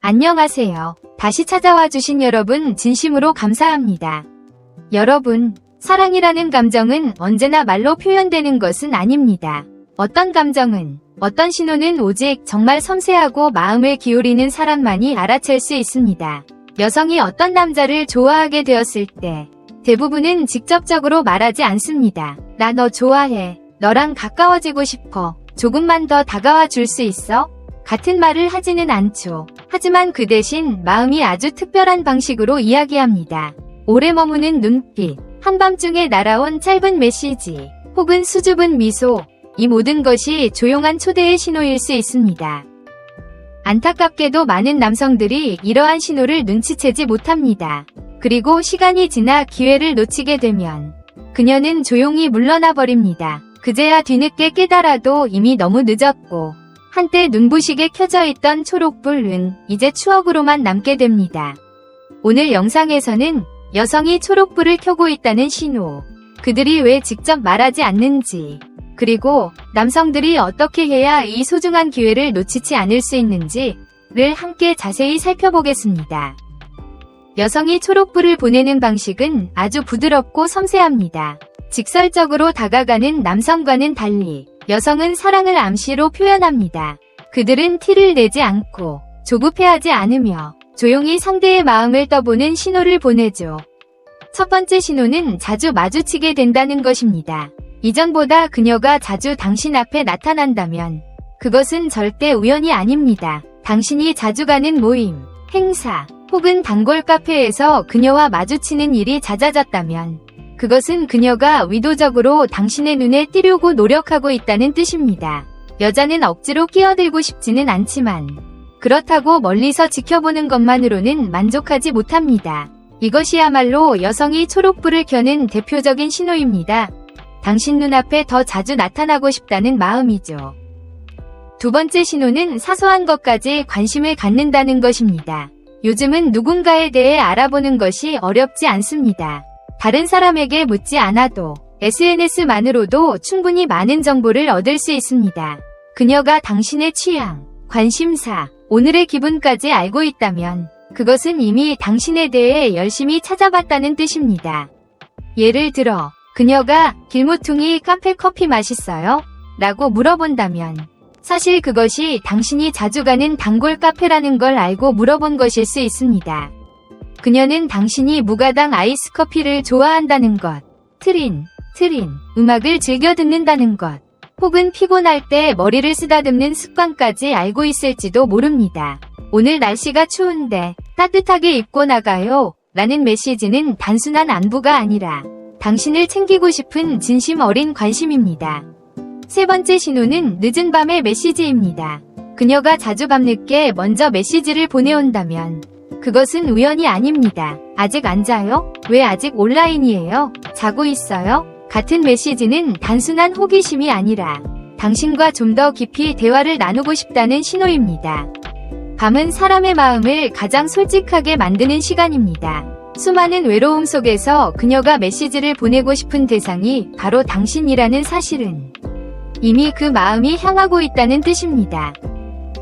안녕하세요. 다시 찾아와 주신 여러분 진심으로 감사합니다. 여러분, 사랑이라는 감정은 언제나 말로 표현되는 것은 아닙니다. 어떤 감정은, 어떤 신호는 오직 정말 섬세하고 마음을 기울이는 사람만이 알아챌 수 있습니다. 여성이 어떤 남자를 좋아하게 되었을 때 대부분은 직접적으로 말하지 않습니다. 나 너 좋아해. 너랑 가까워지고 싶어. 조금만 더 다가와 줄 수 있어? 같은 말을 하지는 않죠. 하지만 그 대신 마음이 아주 특별한 방식으로 이야기합니다. 오래 머무는 눈빛, 한밤중에 날아온 짧은 메시지, 혹은 수줍은 미소, 이 모든 것이 조용한 초대의 신호일 수 있습니다. 안타깝게도 많은 남성들이 이러한 신호를 눈치채지 못합니다. 그리고 시간이 지나 기회를 놓치게 되면 그녀는 조용히 물러나 버립니다. 그제야 뒤늦게 깨달아도 이미 너무 늦었고 한때 눈부시게 켜져 있던 초록불은 이제 추억으로만 남게 됩니다. 오늘 영상에서는 여성이 초록불을 켜고 있다는 신호, 그들이 왜 직접 말하지 않는지, 그리고 남성들이 어떻게 해야 이 소중한 기회를 놓치지 않을 수 있는지를 함께 자세히 살펴보겠습니다. 여성이 초록불을 보내는 방식은 아주 부드럽고 섬세합니다. 직설적으로 다가가는 남성과는 달리 여성은 사랑을 암시로 표현합니다. 그들은 티를 내지 않고 조급해하지 않으며 조용히 상대의 마음을 떠보는 신호를 보내죠. 첫 번째 신호는 자주 마주치게 된다는 것입니다. 이전보다 그녀가 자주 당신 앞에 나타난다면 그것은 절대 우연이 아닙니다. 당신이 자주 가는 모임, 행사, 혹은 단골 카페에서 그녀와 마주치는 일이 잦아졌다면 그것은 그녀가 의도적으로 당신의 눈에 띄려고 노력하고 있다는 뜻입니다. 여자는 억지로 끼어들고 싶지는 않지만 그렇다고 멀리서 지켜보는 것만으로는 만족하지 못합니다. 이것이야말로 여성이 초록불을 켜는 대표적인 신호입니다. 당신 눈앞에 더 자주 나타나고 싶다는 마음이죠. 두 번째 신호는 사소한 것까지 관심을 갖는다는 것입니다. 요즘은 누군가에 대해 알아보는 것이 어렵지 않습니다. 다른 사람에게 묻지 않아도 SNS만으로도 충분히 많은 정보를 얻을 수 있습니다. 그녀가 당신의 취향, 관심사, 오늘의 기분까지 알고 있다면 그것은 이미 당신에 대해 열심히 찾아봤다는 뜻입니다. 예를 들어 그녀가 길모퉁이 카페 커피 맛있어요? 라고 물어본다면 사실 그것이 당신이 자주 가는 단골 카페라는 걸 알고 물어본 것일 수 있습니다. 그녀는 당신이 무가당 아이스 커피를 좋아한다는 것, 트린, 음악을 즐겨 듣는다는 것, 혹은 피곤할 때 머리를 쓰다듬는 습관까지 알고 있을지도 모릅니다. 오늘 날씨가 추운데 따뜻하게 입고 나가요 라는 메시지는 단순한 안부가 아니라 당신을 챙기고 싶은 진심 어린 관심입니다. 세 번째 신호는 늦은 밤의 메시지입니다. 그녀가 자주 밤늦게 먼저 메시지를 보내온다면 그것은 우연이 아닙니다. 아직 안 자요? 왜 아직 온라인이에요? 자고 있어요? 같은 메시지는 단순한 호기심이 아니라 당신과 좀 더 깊이 대화를 나누고 싶다는 신호입니다. 밤은 사람의 마음을 가장 솔직하게 만드는 시간입니다. 수많은 외로움 속에서 그녀가 메시지를 보내고 싶은 대상이 바로 당신이라는 사실은 이미 그 마음이 향하고 있다는 뜻입니다.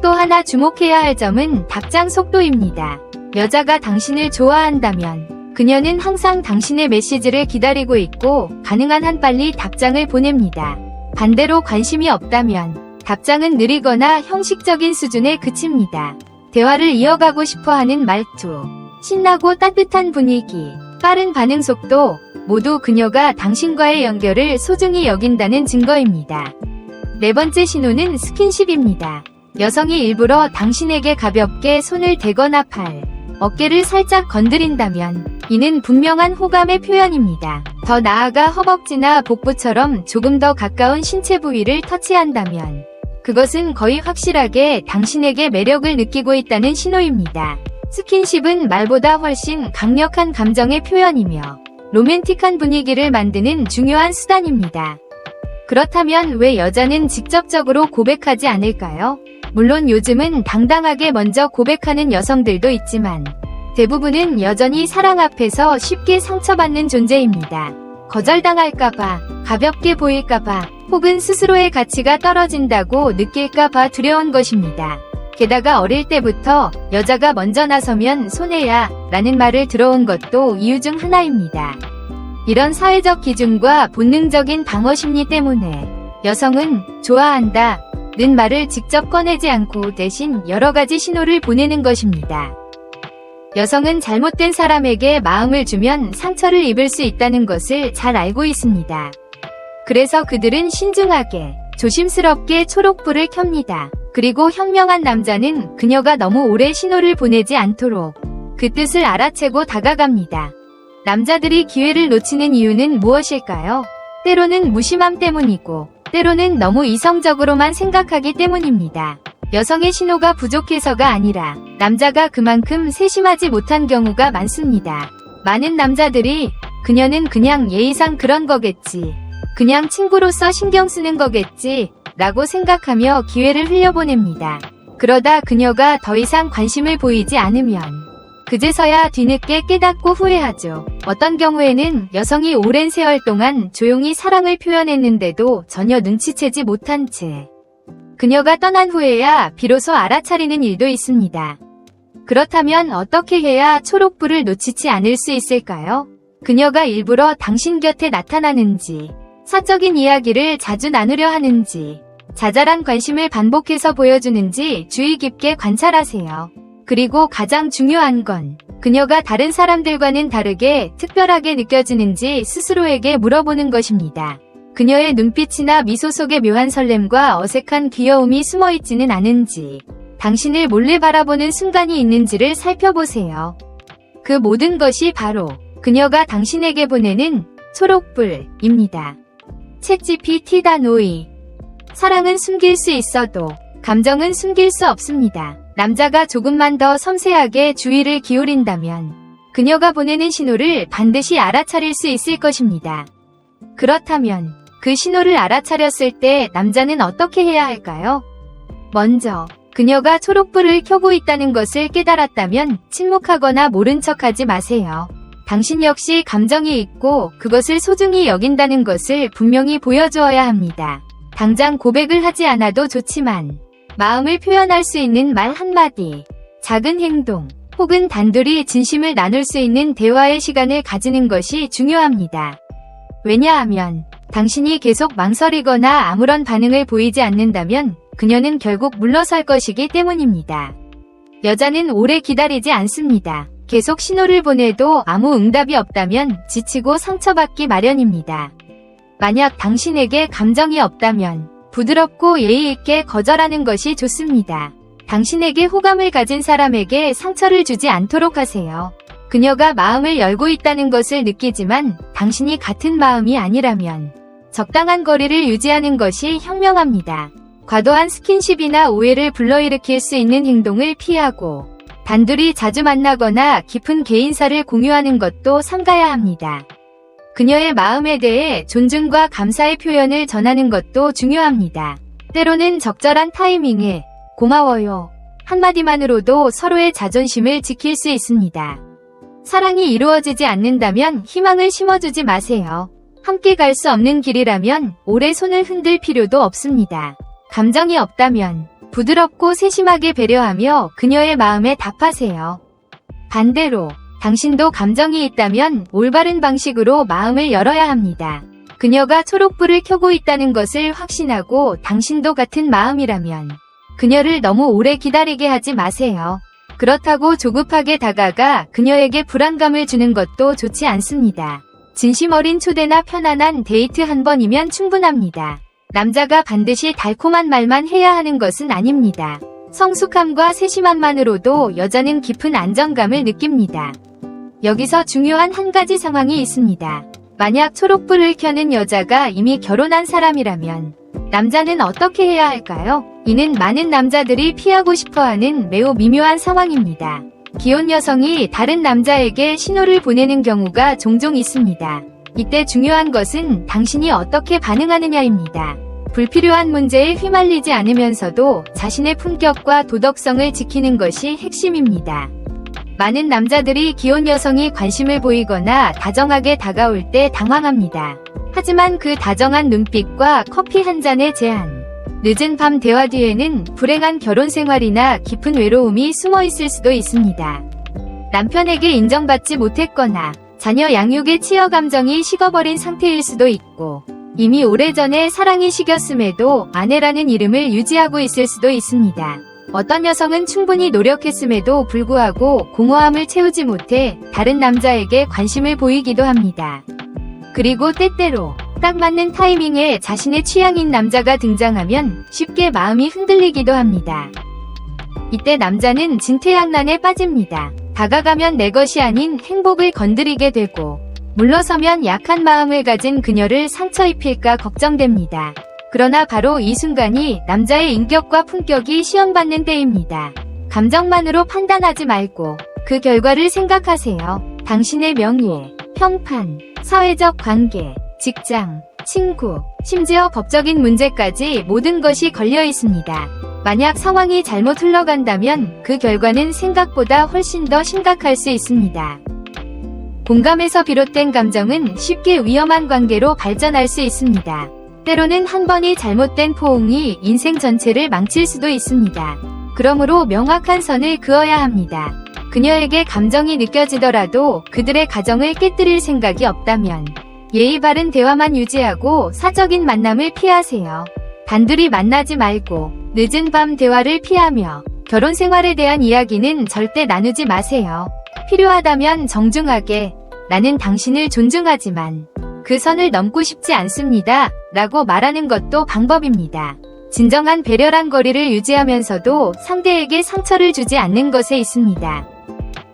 또 하나 주목해야 할 점은 답장 속도입니다. 여자가 당신을 좋아한다면 그녀는 항상 당신의 메시지를 기다리고 있고 가능한 한 빨리 답장을 보냅니다. 반대로 관심이 없다면 답장은 느리거나 형식적인 수준에 그칩니다. 대화를 이어가고 싶어하는 말투, 신나고 따뜻한 분위기, 빠른 반응 속도 모두 그녀가 당신과의 연결을 소중히 여긴다는 증거입니다. 네 번째 신호는 스킨십입니다. 여성이 일부러 당신에게 가볍게 손을 대거나 팔, 어깨를 살짝 건드린다면 이는 분명한 호감의 표현입니다. 더 나아가 허벅지나 복부처럼 조금 더 가까운 신체 부위를 터치한다면 그것은 거의 확실하게 당신에게 매력을 느끼고 있다는 신호입니다. 스킨십은 말보다 훨씬 강력한 감정의 표현이며 로맨틱한 분위기를 만드는 중요한 수단입니다. 그렇다면 왜 여자는 직접적으로 고백하지 않을까요? 물론 요즘은 당당하게 먼저 고백하는 여성들도 있지만 대부분은 여전히 사랑 앞에서 쉽게 상처받는 존재입니다. 거절당할까봐, 가볍게 보일까봐, 혹은 스스로의 가치가 떨어진다고 느낄까봐 두려운 것입니다. 게다가 어릴 때부터 여자가 먼저 나서면 손해야 라는 말을 들어온 것도 이유 중 하나입니다. 이런 사회적 기준과 본능적인 방어 심리 때문에 여성은 좋아한다 는 말을 직접 꺼내지 않고 대신 여러 가지 신호를 보내는 것입니다. 여성은 잘못된 사람에게 마음을 주면 상처를 입을 수 있다는 것을 잘 알고 있습니다. 그래서 그들은 신중하게, 조심스럽게 초록불을 켭니다. 그리고 현명한 남자는 그녀가 너무 오래 신호를 보내지 않도록 그 뜻을 알아채고 다가갑니다. 남자들이 기회를 놓치는 이유는 무엇일까요? 때로는 무심함 때문이고, 때로는 너무 이성적으로만 생각하기 때문입니다. 여성의 신호가 부족해서가 아니라 남자가 그만큼 세심하지 못한 경우가 많습니다. 많은 남자들이 그녀는 그냥 예의상 그런 거겠지, 그냥 친구로서 신경 쓰는 거겠지 라고 생각하며 기회를 흘려보냅니다. 그러다 그녀가 더 이상 관심을 보이지 않으면 그제서야 뒤늦게 깨닫고 후회하죠. 어떤 경우에는 여성이 오랜 세월 동안 조용히 사랑을 표현했는데도 전혀 눈치채지 못한 채 그녀가 떠난 후에야 비로소 알아차리는 일도 있습니다. 그렇다면 어떻게 해야 초록불을 놓치지 않을 수 있을까요? 그녀가 일부러 당신 곁에 나타나는지, 사적인 이야기를 자주 나누려 하는지, 자잘한 관심을 반복해서 보여주는지 주의 깊게 관찰하세요. 그리고 가장 중요한 건 그녀가 다른 사람들과는 다르게 특별하게 느껴지는지 스스로에게 물어보는 것입니다. 그녀의 눈빛이나 미소 속에 묘한 설렘과 어색한 귀여움이 숨어있지는 않은지, 당신을 몰래 바라보는 순간이 있는지를 살펴보세요. 그 모든 것이 바로 그녀가 당신에게 보내는 초록불입니다. 챗GPT 노이. 사랑은 숨길 수 있어도 감정은 숨길 수 없습니다. 남자가 조금만 더 섬세하게 주의를 기울인다면 그녀가 보내는 신호를 반드시 알아차릴 수 있을 것입니다. 그렇다면 그 신호를 알아차렸을 때 남자는 어떻게 해야 할까요? 먼저 그녀가 초록불을 켜고 있다는 것을 깨달았다면 침묵하거나 모른 척하지 마세요. 당신 역시 감정이 있고 그것을 소중히 여긴다는 것을 분명히 보여주어야 합니다. 당장 고백을 하지 않아도 좋지만 마음을 표현할 수 있는 말 한마디, 작은 행동, 혹은 단둘이 진심을 나눌 수 있는 대화의 시간을 가지는 것이 중요합니다. 왜냐하면 당신이 계속 망설이거나 아무런 반응을 보이지 않는다면 그녀는 결국 물러설 것이기 때문입니다. 여자는 오래 기다리지 않습니다. 계속 신호를 보내도 아무 응답이 없다면 지치고 상처받기 마련입니다. 만약 당신에게 감정이 없다면 부드럽고 예의 있게 거절하는 것이 좋습니다. 당신에게 호감을 가진 사람에게 상처를 주지 않도록 하세요. 그녀가 마음을 열고 있다는 것을 느끼지만 당신이 같은 마음이 아니라면 적당한 거리를 유지하는 것이 현명합니다. 과도한 스킨십이나 오해를 불러일으킬 수 있는 행동을 피하고 단둘이 자주 만나거나 깊은 개인사를 공유하는 것도 삼가야 합니다. 그녀의 마음에 대해 존중과 감사의 표현을 전하는 것도 중요합니다. 때로는 적절한 타이밍에 고마워요 한마디만으로도 서로의 자존심을 지킬 수 있습니다. 사랑이 이루어지지 않는다면 희망을 심어주지 마세요. 함께 갈 수 없는 길이라면 오래 손을 흔들 필요도 없습니다. 감정이 없다면 부드럽고 세심하게 배려하며 그녀의 마음에 답하세요. 반대로 당신도 감정이 있다면 올바른 방식으로 마음을 열어야 합니다. 그녀가 초록불을 켜고 있다는 것을 확신하고 당신도 같은 마음이라면 그녀를 너무 오래 기다리게 하지 마세요. 그렇다고 조급하게 다가가 그녀에게 불안감을 주는 것도 좋지 않습니다. 진심 어린 초대나 편안한 데이트 한 번이면 충분합니다. 남자가 반드시 달콤한 말만 해야 하는 것은 아닙니다. 성숙함과 세심함만으로도 여자는 깊은 안정감을 느낍니다. 여기서 중요한 한 가지 상황이 있습니다. 만약 초록불을 켜는 여자가 이미 결혼한 사람이라면 남자는 어떻게 해야 할까요? 이는 많은 남자들이 피하고 싶어하는 매우 미묘한 상황입니다. 기혼 여성이 다른 남자에게 신호를 보내는 경우가 종종 있습니다. 이때 중요한 것은 당신이 어떻게 반응하느냐입니다. 불필요한 문제에 휘말리지 않으면서도 자신의 품격과 도덕성을 지키는 것이 핵심입니다. 많은 남자들이 기혼 여성이 관심을 보이거나 다정하게 다가올 때 당황합니다. 하지만 그 다정한 눈빛과 커피 한 잔의 제안은 늦은 밤 대화 뒤에는 불행한 결혼 생활이나 깊은 외로움이 숨어 있을 수도 있습니다. 남편에게 인정받지 못했거나 자녀 양육에 치여 감정이 식어버린 상태일 수도 있고, 이미 오래전에 사랑이 식었음에도 아내라는 이름을 유지하고 있을 수도 있습니다. 어떤 여성은 충분히 노력했음에도 불구하고 공허함을 채우지 못해 다른 남자에게 관심을 보이기도 합니다. 그리고 때때로 딱 맞는 타이밍에 자신의 취향인 남자가 등장하면 쉽게 마음이 흔들리기도 합니다. 이때 남자는 진퇴양난에 빠집니다. 다가가면 내 것이 아닌 행복을 건드리게 되고, 물러서면 약한 마음을 가진 그녀를 상처 입힐까 걱정됩니다. 그러나 바로 이 순간이 남자의 인격과 품격이 시험받는 때입니다. 감정만으로 판단하지 말고 그 결과를 생각하세요. 당신의 명예, 평판, 사회적 관계, 직장, 친구, 심지어 법적인 문제까지 모든 것이 걸려 있습니다. 만약 상황이 잘못 흘러간다면 그 결과는 생각보다 훨씬 더 심각할 수 있습니다. 공감에서 비롯된 감정은 쉽게 위험한 관계로 발전할 수 있습니다. 때로는 한 번이 잘못된 포옹이 인생 전체를 망칠 수도 있습니다. 그러므로 명확한 선을 그어야 합니다. 그녀에게 감정이 느껴지더라도 그들의 가정을 깨뜨릴 생각이 없다면 예의 바른 대화만 유지하고 사적인 만남을 피하세요. 단둘이 만나지 말고 늦은 밤 대화를 피하며 결혼 생활에 대한 이야기는 절대 나누지 마세요. 필요하다면 정중하게 나는 당신을 존중하지만 그 선을 넘고 싶지 않습니다. 라고 말하는 것도 방법입니다. 진정한 배려란 거리를 유지하면서도 상대에게 상처를 주지 않는 것에 있습니다.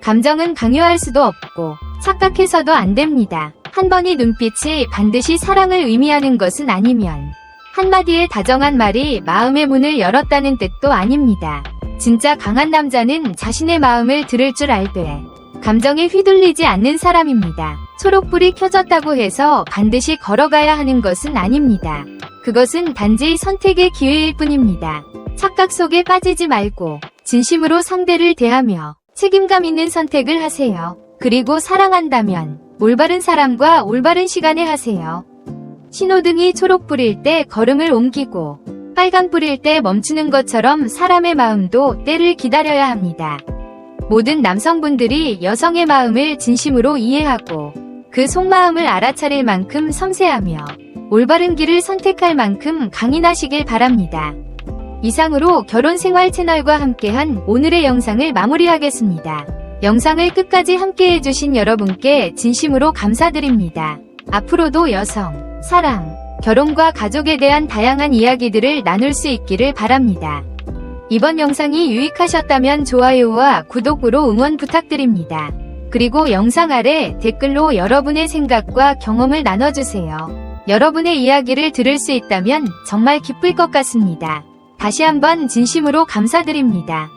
감정은 강요할 수도 없고 착각해서도 안 됩니다. 한 번의 눈빛이 반드시 사랑을 의미하는 것은 아니면 한마디의 다정한 말이 마음의 문을 열었다는 뜻도 아닙니다. 진짜 강한 남자는 자신의 마음을 들을 줄 알되 감정에 휘둘리지 않는 사람입니다. 초록불이 켜졌다고 해서 반드시 걸어가야 하는 것은 아닙니다. 그것은 단지 선택의 기회일 뿐입니다. 착각 속에 빠지지 말고 진심으로 상대를 대하며 책임감 있는 선택을 하세요. 그리고 사랑한다면 올바른 사람과 올바른 시간에 하세요. 신호등이 초록불일 때 걸음을 옮기고 빨간불일 때 멈추는 것처럼 사람의 마음도 때를 기다려야 합니다. 모든 남성분들이 여성의 마음을 진심으로 이해하고 그 속마음을 알아차릴 만큼 섬세하며 올바른 길을 선택할 만큼 강인하시길 바랍니다. 이상으로 결혼생활 채널과 함께한 오늘의 영상을 마무리하겠습니다. 영상을 끝까지 함께해주신 여러분께 진심으로 감사드립니다. 앞으로도 여성, 사랑, 결혼과 가족에 대한 다양한 이야기들을 나눌 수 있기를 바랍니다. 이번 영상이 유익하셨다면 좋아요와 구독으로 응원 부탁드립니다. 그리고 영상 아래 댓글로 여러분의 생각과 경험을 나눠주세요. 여러분의 이야기를 들을 수 있다면 정말 기쁠 것 같습니다. 다시 한번 진심으로 감사드립니다.